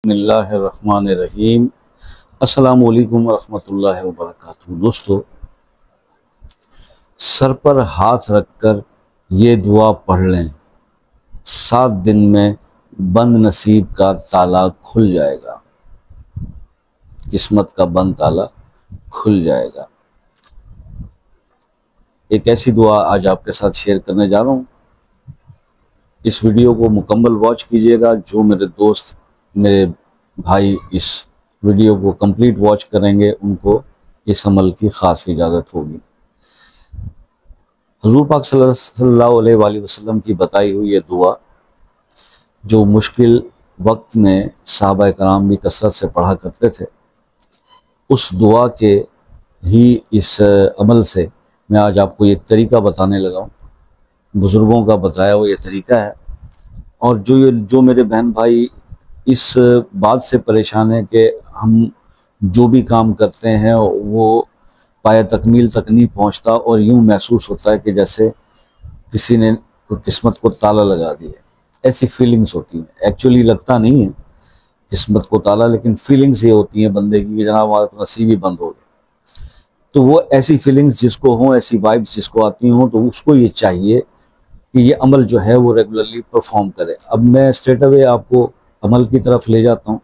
बिस्मिल्लाहिर्रहमानिर्रहीम। अस्सलामु अलैकुम वरहमतुल्लाहि वबरकातुहू। दोस्तों, सर पर हाथ रखकर ये दुआ पढ़ लें, 7 दिन में बंद नसीब का ताला खुल जाएगा, किस्मत का बंद ताला खुल जाएगा। एक ऐसी दुआ आज आपके साथ शेयर करने जा रहा हूँ। इस वीडियो को मुकम्मल वॉच कीजिएगा। जो मेरे दोस्त, मेरे भाई इस वीडियो को कंप्लीट वॉच करेंगे उनको इस अमल की ख़ास इजाज़त होगी। हुज़ूर पाक सल्लल्लाहु अलैहि वसल्लम की बताई हुई ये दुआ जो मुश्किल वक्त में सहाबा कराम भी कसरत से पढ़ा करते थे, उस दुआ के ही इस अमल से मैं आज आपको एक तरीका बताने लगा हूँ। बुज़ुर्गों का बताया हुआ ये तरीका है। और जो मेरे बहन भाई इस बात से परेशान है कि हम जो भी काम करते हैं वो पाया तकमील तक नहीं पहुंचता और यूं महसूस होता है कि जैसे किसी ने किस्मत को ताला लगा दिया, ऐसी फीलिंग्स होती हैं। एक्चुअली लगता नहीं है किस्मत को ताला, लेकिन फीलिंग्स ये होती हैं बंदे की कि जनाब हमारा तो नसीब ही बंद हो गया। तो वो ऐसी फीलिंग्स जिसको हों, ऐसी वाइब्स जिसको आती हों, तो उसको ये चाहिए कि ये अमल जो है वो रेगुलरली परफॉर्म करे। अब मैं स्ट्रेट अवे आपको अमल की तरफ ले जाता हूँ,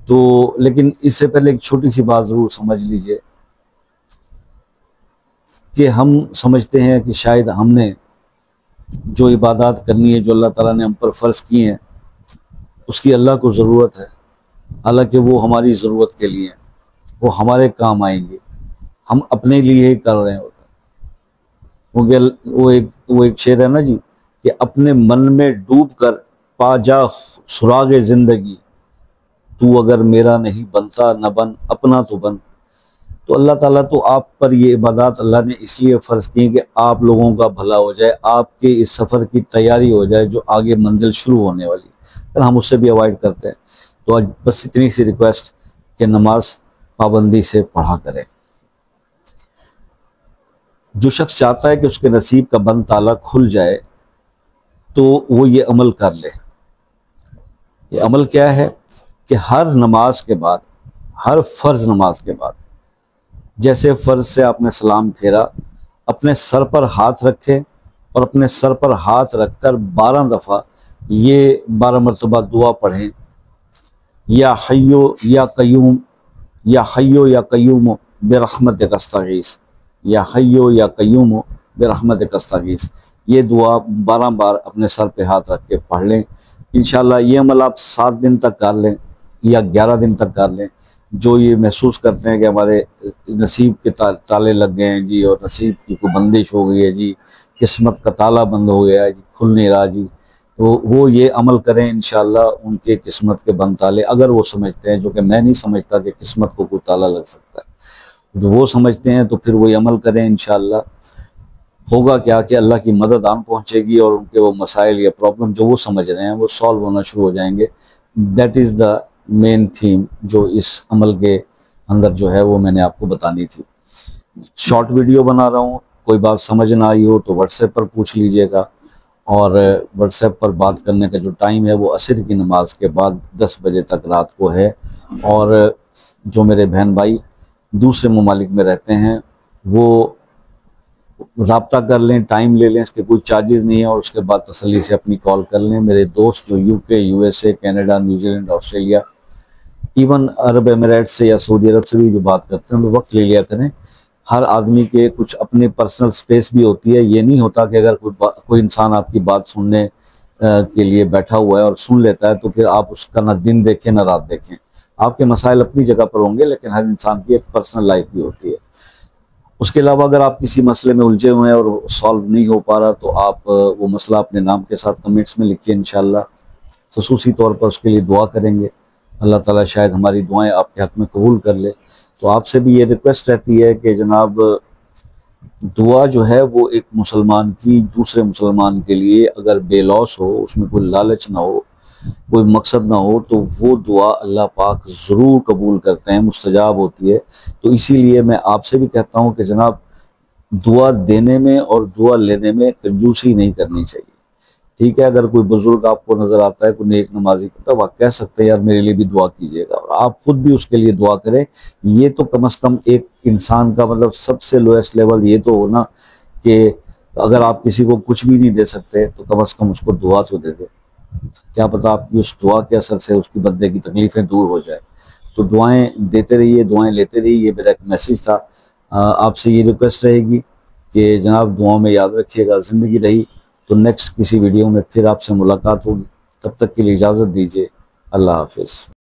तो लेकिन इससे पहले एक छोटी सी बात ज़रूर समझ लीजिए कि हम समझते हैं कि शायद हमने जो इबादत करनी है, जो अल्लाह ताला ने हम पर फ़र्ज़ की हैं, उसकी अल्लाह को ज़रूरत है। हालांकि वो हमारी ज़रूरत के लिए, वो हमारे काम आएंगे, हम अपने लिए ही कर रहे होते हैं। वो एक शेर है ना जी, कि अपने मन में डूब कर पा जा सुरागे ज़िंदगी, तू अगर मेरा नहीं बनता न बन अपना तो बन। तो अल्लाह ताला तो आप पर ये इबादत अल्लाह ने इसलिए फ़र्ज़ की कि आप लोगों का भला हो जाए, आपके इस सफ़र की तैयारी हो जाए जो आगे मंजिल शुरू होने वाली है, पर हम उससे भी अवॉइड करते हैं। तो आज बस इतनी सी रिक्वेस्ट कि नमाज पाबंदी से पढ़ा करें। जो शख्स चाहता है कि उसके नसीब का बंद ताला खुल जाए तो वो ये अमल कर ले। ये अमल क्या है कि हर नमाज के बाद, हर फ़र्ज़ नमाज के बाद, जैसे फ़र्ज़ से आपने सलाम फेरा, अपने सर पर हाथ रखें और अपने सर पर हाथ रखकर 12 दफ़ा ये 12 मरतबा दुआ पढ़ें, या हय्यो या कय्यूम, या हय्यो या कय्यूम बिरहमतिक अस्तगीस, या हय्यो या कय्यूम बिरहमतिक अस्तगीस। ये दुआ 12 बार अपने सर पे हाथ रख के पढ़ लें। इंशाअल्लाह ये अमल आप 7 दिन तक कर लें या 11 दिन तक कर लें। जो ये महसूस करते हैं कि हमारे नसीब के ताले लग गए हैं जी, और नसीब की कोई बंदिश हो गई है जी, किस्मत का ताला बंद हो गया है जी, खुल नहीं रहा जी, तो वो ये अमल करें। इंशाअल्लाह उनके किस्मत के बंद ताले, अगर वो समझते हैं, जो कि मैं नहीं समझता कि किस्मत को कोई ताला लग सकता है, जो वो समझते हैं तो फिर वही अमल करें। इंशाअल्लाह होगा क्या कि अल्लाह की मदद आन पहुँचेगी और उनके वो मसाइल या प्रॉब्लम जो वो समझ रहे हैं वो सॉल्व होना शुरू हो जाएंगे। That is the main theme जो इस अमल के अंदर जो है वो मैंने आपको बतानी थी। शॉर्ट वीडियो बना रहा हूँ, कोई बात समझ ना आई हो तो व्हाट्सएप पर पूछ लीजिएगा। और व्हाट्सएप पर बात करने का जो टाइम है वो असर की नमाज के बाद 10 बजे तक रात को है। और जो मेरे बहन भाई दूसरे ममालिक में रहते हैं वो राब्ता कर लें, टाइम ले लें, इसके कोई चार्जेस नहीं है, और उसके बाद तसल्ली से अपनी कॉल कर लें। मेरे दोस्त जो UK, USA, Canada, New Zealand, Australia, even Arab Emirates से या सऊदी अरब से भी जो बात करते हैं वो वक्त ले लिया करें। हर आदमी के कुछ अपने पर्सनल स्पेस भी होती है। ये नहीं होता कि अगर कोई इंसान आपकी बात सुनने के लिए बैठा हुआ है और सुन लेता है तो फिर आप उसका ना दिन देखें ना रात देखें। आपके मसाइल अपनी जगह पर होंगे, लेकिन हर इंसान की एक पर्सनल लाइफ भी होती है। उसके अलावा अगर आप किसी मसले में उलझे हुए हैं और सॉल्व नहीं हो पा रहा तो आप वो मसला अपने नाम के साथ कमेंट्स में लिखिए। इंशाअल्लाह ख़ुसूसी तौर पर उसके लिए दुआ करेंगे। अल्लाह ताला शायद हमारी दुआएं आपके हक़ में कबूल कर ले। तो आपसे भी ये रिक्वेस्ट रहती है कि जनाब दुआ जो है वो एक मुसलमान की दूसरे मुसलमान के लिए अगर बेलौस हो, उसमें कोई लालच ना हो, कोई मकसद ना हो, तो वो दुआ अल्लाह पाक ज़रूर कबूल करते हैं, मुस्तजाब होती है। तो इसीलिए मैं आपसे भी कहता हूँ कि जनाब दुआ देने में और दुआ लेने में कंजूसी नहीं करनी चाहिए। ठीक है, अगर कोई बुजुर्ग आपको नजर आता है, कोई नेक नमाजी, तब आप कह सकते हैं यार मेरे लिए भी दुआ कीजिएगा, और आप खुद भी उसके लिए दुआ करें। ये तो कम से कम एक इंसान का मतलब सबसे लोएस्ट लेवल ये तो हो ना, कि अगर आप किसी को कुछ भी नहीं दे सकते तो कम से कम उसको दुआ तो दे दे। क्या पता आपकी उस दुआ के असर से उसकी बंदे की तकलीफें दूर हो जाए। तो दुआएं देते रहिए, दुआएं लेते रहिए, ये मेरा एक मैसेज था। आपसे ये रिक्वेस्ट रहेगी कि जनाब दुआओं में याद रखिएगा। ज़िंदगी रही तो नेक्स्ट किसी वीडियो में फिर आपसे मुलाकात होगी। तब तक के लिए इजाज़त दीजिए। अल्लाह हाफिज़।